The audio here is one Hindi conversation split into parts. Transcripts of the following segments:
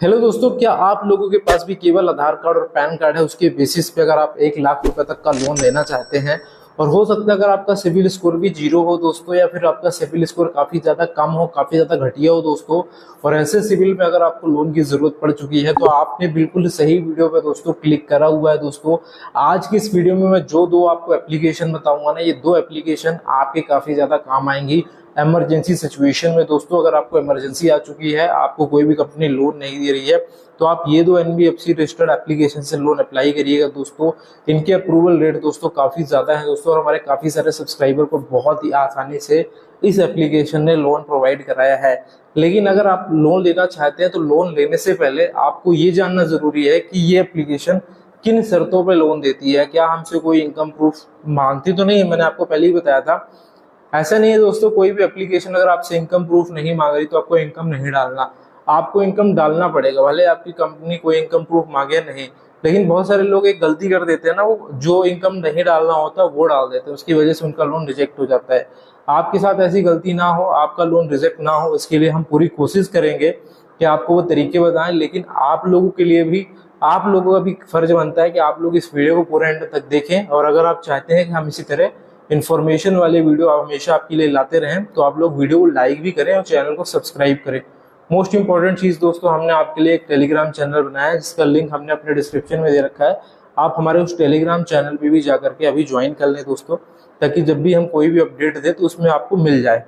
हेलो दोस्तों, क्या आप लोगों के पास भी केवल आधार कार्ड और पैन कार्ड है? उसके बेसिस पे अगर आप 1 लाख रुपए तक का लोन लेना चाहते हैं और हो सकता है अगर आपका सिविल स्कोर भी जीरो हो दोस्तों, या फिर आपका सिविल स्कोर काफी ज्यादा कम हो, काफी ज्यादा घटिया हो दोस्तों, और ऐसे सिविल में अगर आपको लोन की जरूरत पड़ चुकी है, तो आपने बिल्कुल सही वीडियो पे दोस्तों क्लिक करा हुआ है। दोस्तों आज की इस वीडियो में मैं जो दो आपको एप्लीकेशन बताऊंगा ना, ये दो एप्लीकेशन आपके काफी ज्यादा काम आएंगी इमरजेंसी सिचुएशन में। दोस्तों अगर आपको इमरजेंसी आ चुकी है, आपको कोई भी कंपनी लोन नहीं दे रही है, तो आप ये दो एनबीएफसी रजिस्टर्ड एप्लीकेशन से लोन अप्लाई करिएगा दोस्तों। इनके अप्रूवल रेट दोस्तों काफी ज्यादा है दोस्तों, और हमारे काफी सारे सब्सक्राइबर को बहुत ही आसानी से इस एप्लीकेशन ने लोन प्रोवाइड कराया है। लेकिन अगर आप लोन लेना चाहते हैं तो लोन लेने से पहले आपको ये जानना जरूरी है कि ये एप्लीकेशन किन शर्तों पे लोन देती है। क्या हमसे कोई इनकम प्रूफ मांगती तो नहीं है? मैंने आपको पहले ही बताया था, ऐसा नहीं है दोस्तों। कोई भी एप्लीकेशन अगर आपसे इनकम प्रूफ नहीं मांग रही तो आपको इनकम नहीं डालना, आपको इनकम डालना पड़ेगा, भले आपकी कंपनी कोई इनकम प्रूफ मांगे नहीं। लेकिन बहुत सारे लोग एक गलती कर देते हैं ना, वो जो इनकम नहीं डालना होता वो डाल देते हैं, उसकी वजह से उनका लोन रिजेक्ट हो जाता है। आपके साथ ऐसी गलती ना हो, आपका लोन रिजेक्ट ना हो, इसके लिए हम पूरी कोशिश करेंगे कि आपको वो तरीके बताएं। लेकिन आप लोगों के लिए भी, आप लोगों का भी फर्ज बनता है कि आप लोग इस वीडियो को पूरे एंड तक देखें, और अगर आप चाहते हैं कि हम इसी तरह इन्फॉर्मेशन वाले वीडियो हमेशा आपके लिए लाते रहें, तो आप लोग वीडियो को लाइक भी करें और चैनल को सब्सक्राइब करें। मोस्ट इंपॉर्टेंट चीज दोस्तों, हमने आपके लिए एक टेलीग्राम चैनल बनाया है, जिसका लिंक हमने अपने डिस्क्रिप्शन में दे रखा है। आप हमारे उस टेलीग्राम चैनल पे भी जाकर के अभी ज्वाइन कर लें दोस्तों, ताकि जब भी हम कोई भी अपडेट दें तो उसमें आपको मिल जाए।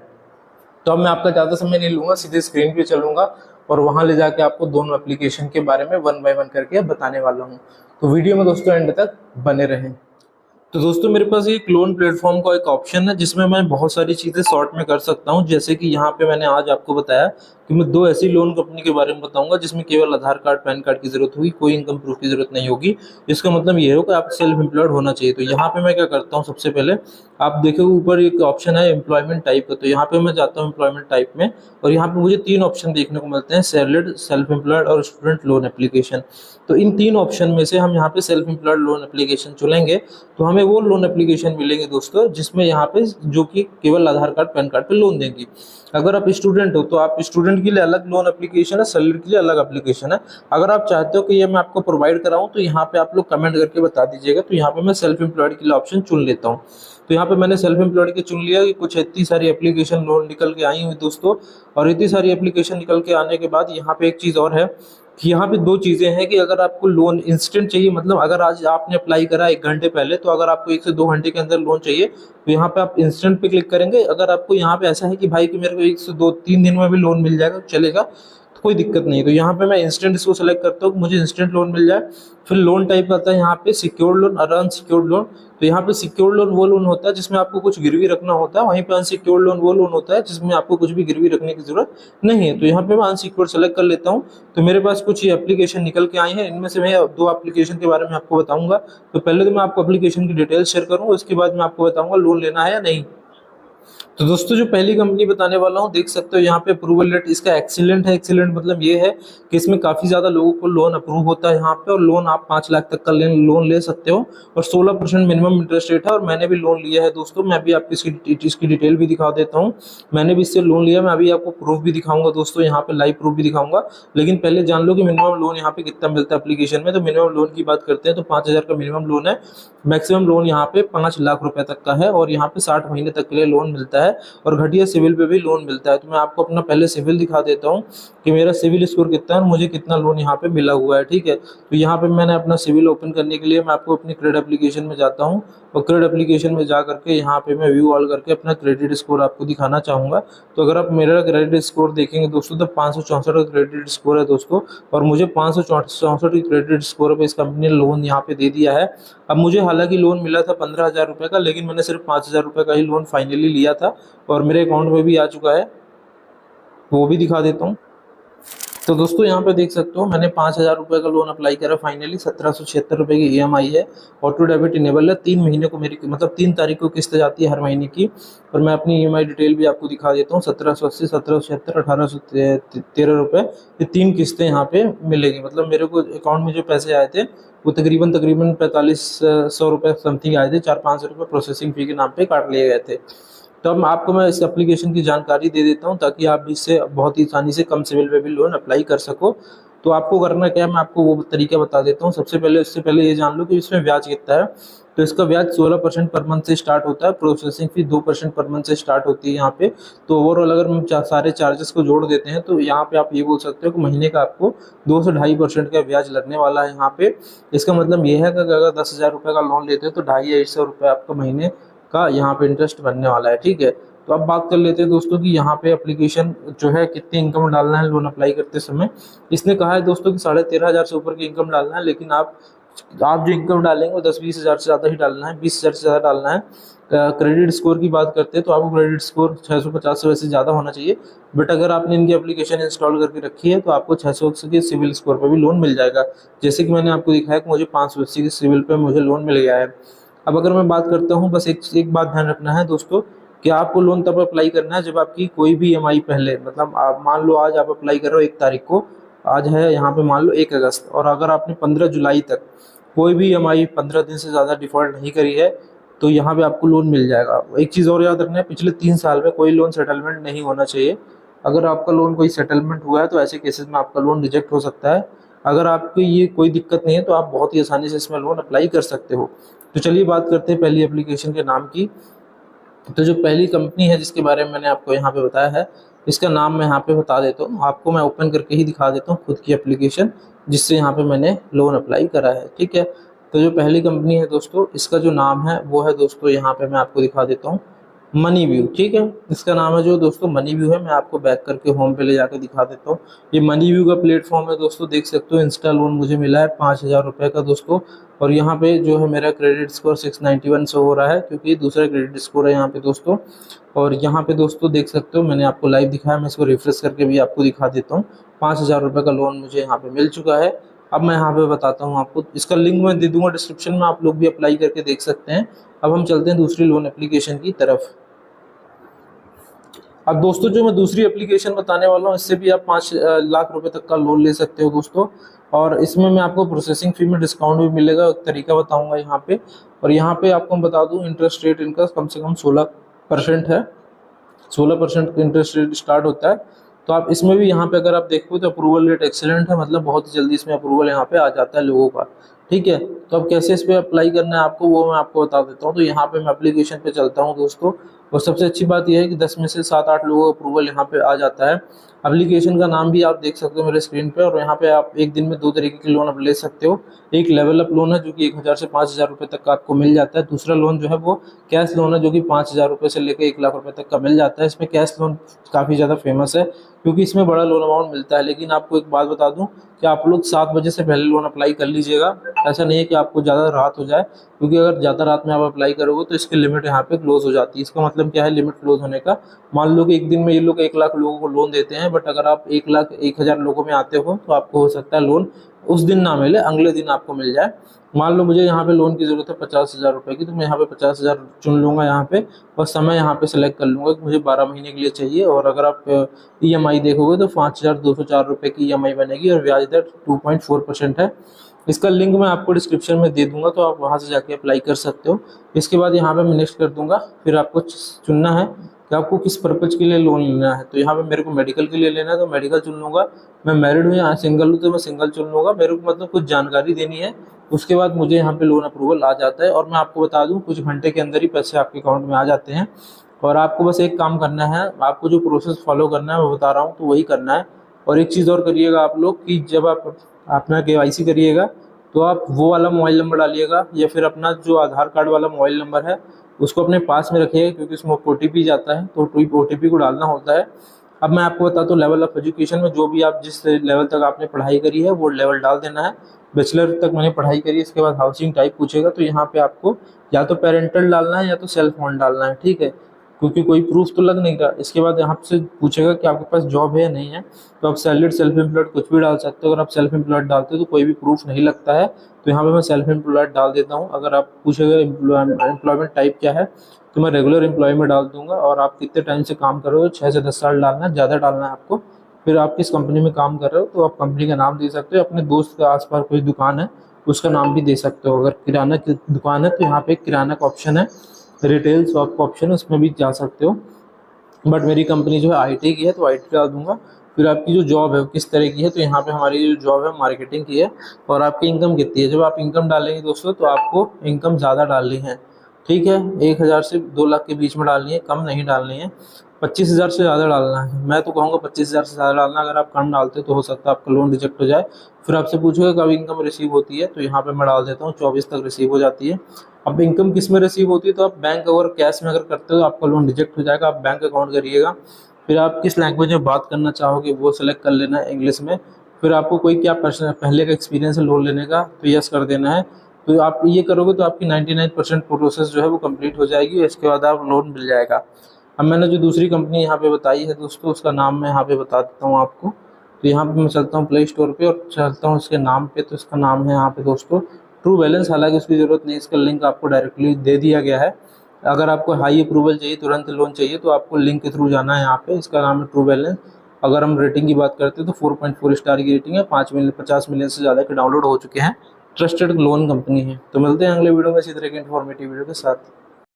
तो अब मैं आपका ज्यादा समय नहीं लूंगा, सीधे स्क्रीन पे चलूंगा और वहां ले जाके आपको दोनों एप्लीकेशन के बारे में वन बाय वन करके बताने वाला हूँ। तो वीडियो में दोस्तों एंड तक बने रहें। तो दोस्तों मेरे पास एक लोन प्लेटफॉर्म का एक ऑप्शन है, जिसमें मैं बहुत सारी चीजें शॉर्ट में कर सकता हूं। जैसे कि यहाँ पे मैंने आज आपको बताया कि मैं दो ऐसी लोन कंपनी के बारे में बताऊंगा जिसमें केवल आधार कार्ड पैन कार्ड की जरूरत होगी, कोई इनकम प्रूफ की जरूरत नहीं होगी। इसका मतलब ये हो कि आप सेल्फ एम्प्लॉयड होना चाहिए। तो यहाँ पे मैं क्या करता हूँ, सबसे पहले आप देखो ऊपर एक ऑप्शन है एम्प्लॉयमेंट टाइप का, तो यहाँ पे मैं जाता हूँ एम्प्लॉयमेंट टाइप में, और यहाँ पे मुझे तीन ऑप्शन देखने को मिलते हैं, सैलरीड, सेल्फ एम्प्लॉयड और स्टूडेंट लोन एप्लीकेशन। तो इन तीन ऑप्शन में से हम यहाँ पे सेल्फ एम्प्लॉयड लोन एप्लीकेशन चुनेंगे, तो हमें वो लोन एप्लीकेशन मिलेंगे दोस्तों जिसमें यहाँ पे जो कि केवल आधार कार्ड पैन कार्ड पे लोन देंगी। अगर आप स्टूडेंट हो तो आप स्टूडेंट के लिए अलग लोन एप्लीकेशन है, सैलरी के लिए अलग एप्लीकेशन है। अगर आप चाहते हो कि ये मैं आपको प्रोवाइड कराऊं तो यहाँ पे आप लोग कमेंट करके बता दीजिएगा। तो यहाँ पे मैं सेल्फ एम्प्लॉयड के लिए ऑप्शन चुन लेता हूँ। तो यहाँ पे मैंने सेल्फ एम्प्लॉयड के चुन लिया कि कुछ इतनी सारी एप्लीकेशन लोन निकल के आई हुई दोस्तों, और इतनी सारी एप्लीकेशन निकल के आने के बाद यहाँ पे एक चीज और है कि यहाँ पे दो चीजें हैं कि अगर आपको लोन इंस्टेंट चाहिए, मतलब अगर आज आपने अप्लाई करा 1 घंटे पहले, तो अगर आपको 1 से 2 घंटे के अंदर लोन चाहिए तो यहाँ पे आप इंस्टेंट पे क्लिक करेंगे। अगर आपको यहाँ पे ऐसा है कि भाई कि मेरे को 1 से 2 3 दिन में भी लोन मिल जाएगा, चलेगा, तो कोई दिक्कत नहीं है। तो यहाँ पे मैं इंस्टेंट इसको सेलेक्ट करता हूँ, मुझे इंस्टेंट लोन मिल जाए। फिर लोन टाइप आता है यहाँ पे सिक्योर्ड लोन और अनसिक्योर्ड लोन। तो यहाँ पे सिक्योर्ड लोन वो लोन होता है जिसमें आपको कुछ गिरवी रखना होता है, वहीं पे अनसिक्योर्ड लोन वो लोन होता है जिसमें आपको कुछ भी गिरवी रखने की जरूरत नहीं है। तो यहाँ पे मैं अनसिक्योर्ड सेलेक्ट कर लेता हूँ। तो मेरे पास कुछ ये एप्लीकेशन निकल के आई हैं, इनमें से मैं दो एप्लीकेशन के बारे में आपको बताऊंगा। तो पहले तो मैं आपको एप्लीकेशन की डिटेल्स शेयर करूंगा, उसके बाद मैं आपको बताऊंगा लोन लेना है या नहीं। तो दोस्तों जो पहली कंपनी बताने वाला हूँ, देख सकते हो यहाँ पे अप्रूवल रेट इसका एक्सीलेंट है। एक्सीलेंट मतलब ये है कि इसमें काफी ज्यादा लोगों को लोन अप्रूव होता है यहाँ पे, और लोन आप 5 लाख तक का लोन ले सकते हो, और 16% मिनिमम इंटरेस्ट रेट है। और मैंने भी लोन लिया है दोस्तों, मैं भी आपको इसकी डिटेल भी दिखा देता हूँ। मैंने भी इससे लोन लिया, मैं अभी आपको प्रूफ भी दिखाऊंगा दोस्तों, यहाँ पे लाइव प्रूफ भी दिखाऊंगा। लेकिन पहले जान लो कि मिनिमम लोन यहाँ पे कितना मिलता है एप्लीकेशन में। तो मिनिमम लोन की बात करते हैं तो 5,000 का मिनिमम लोन है। मैक्सिमम लोन यहाँ पे 5 लाख रुपए तक का है, और यहाँ पे 60 महीने तक के लिए लोन मिलता है, और घटिया सिविल पे भी लोन मिलता है। तो मैं आपको अपना पहले सिविल दिखा देता हूँ कि मेरा सिविल स्कोर कितना है और मुझे कितना लोन यहाँ पे मिला हुआ है, ठीक है। तो यहाँ पे मैंने अपना सिविल ओपन करने के लिए मैं आपको अपनी क्रेडिट एप्लीकेशन में जाता हूँ, और क्रेडिट एप्लीकेशन में जा करके यहाँ पे मैं व्यू ऑल करके अपना क्रेडिट स्कोर आपको दिखाना चाहूंगा। तो अगर आप मेरा क्रेडिट स्कोर देखेंगे दोस्तों, तो 564 का क्रेडिट स्कोर है दोस्तों, और मुझे 564 की क्रेडिट स्कोर पे इस कंपनी ने लोन यहाँ पे दे दिया है। अब मुझे हालांकि लोन मिला था 15,000 रुपए का, लेकिन मैंने सिर्फ 5,000 रुपए का ही लोन फाइनली लिया था, और मेरे अकाउंट में भी आ चुका है, वो भी दिखा देता हूँ। तो दोस्तों यहाँ पे देख सकते हो मैंने 5,000 रुपए का लोन अप्लाई करा फाइनली। 1776 रुपए की ईएमआई है, ऑटो डेबिट इनेबल है। 3 महीने को मेरी मतलब 3 तारीख को किस्त जाती है हर महीने की। और मैं अपनी ईएमआई डिटेल भी आपको दिखा देता हूँ। 1780, 1776, 1813 रुपए, ये 3 किस्तें यहाँ पे मिलेगी। मतलब मेरे को अकाउंट में जो पैसे आए थे वो तकरीबन 4500 रुपए समथिंग आए थे। 400-500 रुपए प्रोसेसिंग फी के नाम पे काट लिए गए थे। तो अब आपको मैं इस एप्लीकेशन की जानकारी दे देता हूं, ताकि आप भी इससे बहुत ही आसानी से कम सिविल पे भी लोन अप्लाई कर सको। तो आपको करना क्या है, मैं आपको वो तरीका बता देता हूँ। सबसे पहले, इससे पहले ये जान लो कि इसमें ब्याज कितना है। तो इसका ब्याज 16% पर मंथ से स्टार्ट होता है, प्रोसेसिंग फी 2% पर मंथ से स्टार्ट होती है यहाँ पे। तो ओवरऑल अगर हम सारे चार्जेस को जोड़ देते हैं तो यहाँ पे आप ये बोल सकते हो कि महीने का आपको 2 से 2.5% का ब्याज लगने वाला है यहाँ पे। इसका मतलब ये है कि अगर 10,000 रुपये का लोन लेते हैं तो 250 रुपये आपका महीने का यहाँ पे इंटरेस्ट बनने वाला है, ठीक है। तो अब बात कर लेते हैं दोस्तों कि यहाँ पे एप्लीकेशन जो है कितनी इनकम डालना है लोन अप्लाई करते समय। इसने कहा है दोस्तों कि 13,500 से ऊपर की इनकम डालना है, लेकिन आप जो इनकम डालेंगे वो 10-20 हज़ार से ज़्यादा ही डालना है, 20 हज़ार से ज़्यादा डालना है। क्रेडिट स्कोर की बात करते हैं तो आपको क्रेडिट स्कोर 650 से वैसे ज़्यादा होना चाहिए, बट अगर आपने इनकी एप्लीकेशन इंस्टॉल करके रखी है तो आपको 600 के सिविल स्कोर पर भी लोन मिल जाएगा। जैसे कि मैंने आपको दिखाया कि मुझे 580 के सिविल पे मुझे लोन मिल गया है। अब अगर मैं बात करता हूँ, बस एक बात ध्यान रखना है दोस्तों कि आपको लोन तब अप्लाई करना है जब आपकी कोई भी EMI पहले, मतलब आप मान लो आज आप अप्लाई कर रहे हो 1 तारीख को, आज है यहाँ पे मान लो 1 अगस्त, और अगर आपने 15 जुलाई तक कोई भी EMI 15 दिन से ज़्यादा डिफ़ॉल्ट नहीं करी है तो यहाँ पे आपको लोन मिल जाएगा। एक चीज़ और याद रखना है, पिछले 3 साल में कोई लोन सेटलमेंट नहीं होना चाहिए। अगर आपका लोन कोई सेटलमेंट हुआ है तो ऐसे केसेस में आपका लोन रिजेक्ट हो सकता है। अगर आपको ये कोई दिक्कत नहीं है तो आप बहुत ही आसानी से इसमें लोन अप्लाई कर सकते हो। तो चलिए बात करते हैं पहली एप्लीकेशन के नाम की। तो जो पहली कंपनी है जिसके बारे में मैंने आपको यहाँ पे बताया है, इसका नाम मैं यहाँ पे बता देता हूँ आपको, मैं ओपन करके ही दिखा देता हूँ खुद की एप्लीकेशन जिससे यहाँ पे मैंने लोन अप्लाई करा है, ठीक है। तो जो पहली कंपनी है दोस्तों, इसका जो नाम है वो है दोस्तों, यहाँ पे मैं आपको दिखा देता हूँ, मनी व्यू, ठीक है। इसका नाम है जो दोस्तों मनी व्यू है। मैं आपको बैक करके होम पे ले जाकर दिखा देता हूँ। ये मनी व्यू का प्लेटफॉर्म है दोस्तों, देख सकते हो। इंस्टा लोन मुझे मिला है 5,000 रुपये का दोस्तों, और यहाँ पे जो है मेरा क्रेडिट स्कोर 691 शो हो रहा है, क्योंकि दूसरा क्रेडिट स्कोर है यहाँ पे दोस्तों। और यहाँ पे दोस्तों देख सकते हो, मैंने आपको लाइव दिखाया, मैं इसको रिफ्रेश करके भी आपको दिखा देता हूँ। 5,000 रुपये का लोन मुझे यहाँ पे मिल चुका है। अब मैं यहाँ पे बताता हूँ आपको, इसका लिंक मैं दे दूंगा डिस्क्रिप्शन में, आप लोग भी अप्लाई करके देख सकते हैं। अब हम चलते हैं दूसरी लोन एप्लीकेशन की तरफ। अब दोस्तों जो मैं दूसरी एप्लीकेशन बताने वाला हूँ, इससे भी आप 5 लाख रुपए तक का लोन ले सकते हो दोस्तों। और इसमें मैं आपको प्रोसेसिंग फी में डिस्काउंट भी मिलेगा, एक तरीका बताऊंगा यहाँ पे। और यहाँ पे आपको बता दूँ, इंटरेस्ट रेट इनका कम से कम 16% है। 16% इंटरेस्ट रेट स्टार्ट होता है। तो आप इसमें भी यहाँ पे अगर आप देखो तो अप्रूवल रेट एक्सीलेंट है, मतलब बहुत ही जल्दी इसमें अप्रूवल यहाँ पे आ जाता है लोगों का, ठीक है। तो अब कैसे इस पर अप्लाई करना है आपको, वो मैं आपको बता देता हूँ। तो यहाँ पे मैं एप्लीकेशन पे चलता हूँ दोस्तों, और सबसे अच्छी बात यह है कि 10 में से 7-8 लोगों का अप्रूवल यहाँ पे आ जाता है। एप्लीकेशन का नाम भी आप देख सकते हो मेरे स्क्रीन पे, और यहाँ पे आप एक दिन में 2 तरीके की लोन आप ले सकते हो। एक लेवल अप लोन है जो कि 1,000 से 5,000 रुपये तक का आपको मिल जाता है। दूसरा लोन जो है वो कैश लोन है, जो कि 5,000 रुपये से लेकर 1 लाख रुपये तक का मिल जाता है। इसमें कैश लोन काफ़ी ज़्यादा फेमस है क्योंकि इसमें बड़ा लोन अमाउंट मिलता है। लेकिन आपको एक बात बता दूं कि आप लोग 7 बजे से पहले लोन अप्लाई कर लीजिएगा। ऐसा नहीं है कि आपको ज़्यादा रात हो जाए, क्योंकि अगर ज़्यादा रात में आप अप्लाई करोगे तो इसकी लिमिट यहाँ पे क्लोज हो जाती है। इसका मतलब क्या है लिमिट क्लोज होने का, मान लो कि एक दिन में ये लोग 1 लाख लोगों को लोन देते हैं, बट अगर आप 1,01,000 लोगों में आते हो तो आपको हो सकता है लोन उस दिन ना मिले, अगले दिन आपको मिल जाए। मान लो मुझे यहाँ पे लोन की ज़रूरत है 50,000 रुपये की, तो मैं यहाँ पे 50,000 चुन लूँगा यहाँ पे, और समय यहाँ पे सेलेक्ट कर लूँगा कि मुझे 12 महीने के लिए चाहिए। और अगर आप EMI देखोगे तो 5,204 रुपये की EMI बनेगी, और ब्याज दर 2.4% है। इसका लिंक मैं आपको डिस्क्रिप्शन में दे दूंगा, तो आप वहाँ से जाके अप्लाई कर सकते हो। इसके बाद यहाँ पे मैं नेक्स्ट कर दूंगा, फिर आपको चुनना है कि आपको किस पर्पज़ के लिए लोन लेना है। तो यहाँ पे मेरे को मेडिकल के लिए लेना है तो मेडिकल चुन लूँगा। मैं मैरिड हूँ या सिंगल हूँ तो मैं सिंगल चुन लूँगा। मेरे को मतलब कुछ जानकारी देनी है, उसके बाद मुझे यहाँ पे लोन अप्रूवल आ जाता है। और मैं आपको बता दूँ कुछ घंटे के अंदर ही पैसे आपके अकाउंट में आ जाते हैं। और आपको बस एक काम करना है, आपको जो प्रोसेस फॉलो करना है मैं बता रहा हूँ तो वही करना है। और एक चीज़ और करिएगा आप लोग कि जब आप अपना KYC करिएगा तो आप वो वाला मोबाइल नंबर डालिएगा, या फिर अपना जो आधार कार्ड वाला मोबाइल नंबर है उसको अपने पास में रखिएगा, क्योंकि उसमें OTP जाता है, तो OTP को डालना होता है। अब मैं आपको बताता हूँ लेवल ऑफ एजुकेशन में जो भी आप जिस लेवल तक आपने पढ़ाई करी है वो लेवल डाल देना है। बैचलर तक मैंने पढ़ाई करी है। इसके बाद हाउसिंग टाइप पूछेगा, तो यहाँ पे आपको या तो पेरेंटल डालना है या तो सेल्फ ओन डालना है, ठीक है, क्योंकि कोई प्रूफ तो लग नहीं रहा। इसके बाद यहाँ से पूछेगा कि आपके पास जॉब है या नहीं है, तो आप सैलरीड, सेल्फ एम्प्लॉयड कुछ भी डाल सकते हो। अगर आप सेल्फ एम्प्लॉयड डालते हो तो कोई भी प्रूफ नहीं लगता है, तो यहाँ पे मैं सेल्फ एम्प्लॉयड डाल देता हूँ। अगर आप पूछेगा एम्प्लॉयमेंट टाइप क्या है तो मैं रेगुलर एम्प्लॉय में डाल दूंगा। और आप कितने टाइम से काम कर रहे हो, 6 से 10 साल डालना है, ज़्यादा डालना है आपको। फिर आप किस कंपनी में काम कर रहे हो तो आप कंपनी का नाम दे सकते हो। अपने दोस्त के आसपास कोई दुकान है उसका नाम भी दे सकते हो। अगर किराना की दुकान है तो यहाँ पे किराना का ऑप्शन है, रिटेल शॉप का ऑप्शन है, उसमें भी जा सकते हो। बट मेरी कंपनी जो है IT की है तो IT डाल दूंगा। फिर आपकी जो जॉब है वो किस तरह की है, तो यहाँ पे हमारी जो जॉब है मार्केटिंग की है। और आपकी इनकम कितनी है, जब आप इनकम डालेंगे दोस्तों तो आपको इनकम ज़्यादा डालनी है, ठीक है। 1,000 से 2 लाख के बीच में डालनी है, कम नहीं डालनी है। 25,000 से ज़्यादा डालना है, मैं तो कहूँगा 25,000 से ज़्यादा डालना। अगर आप कम डालते तो हो सकता है आपका लोन रिजेक्ट हो जाए। फिर आपसे पूछोगे कब इनकम रिसीव होती है, तो यहाँ पे मैं डाल देता हूँ 24 तक रिसीव हो जाती है। अब इनकम किस में रिसीव होती है, तो आप बैंक अगर कैश में अगर करते हो तो आपका लोन रिजेक्ट हो जाएगा। आप बैंक अकाउंट करिएगा। फिर आप किस लैंग्वेज में बात करना चाहोगे वो सेलेक्ट कर लेना है, इंग्लिश में। फिर आपको कोई क्या पहले का एक्सपीरियंस है लोन लेने का, तो यस कर देना है। तो आप ये करोगे तो आपकी 99% प्रोसेस जो है वो कंप्लीट हो जाएगी, इसके बाद आप लोन मिल जाएगा। अब मैंने जो दूसरी कंपनी यहाँ पे बताई है दोस्तों, उसका नाम मैं यहाँ पे बता देता हूँ आपको। तो यहाँ पे मैं चलता हूँ प्ले स्टोर पे और चलता हूँ इसके नाम पे, तो इसका नाम है यहाँ पे दोस्तों ट्रू बैलेंस। हालांकि उसकी ज़रूरत नहीं, इसका लिंक आपको डायरेक्टली दे दिया गया है। अगर आपको हाई अप्रूवल चाहिए, तुरंत लोन चाहिए, तो आपको लिंक के थ्रू जाना है यहाँ पे। इसका नाम है ट्रू बैलेंस। अगर हम रेटिंग की बात करते हैं तो 4.4 स्टार की रेटिंग है, 50 मिलियन से ज़्यादा के डाउनलोड हो चुके हैं। ट्रस्टेड लोन कंपनी है। तो मिलते हैं अगले वीडियो में इसी तरह की इन्फॉर्मेटिव वीडियो के साथ।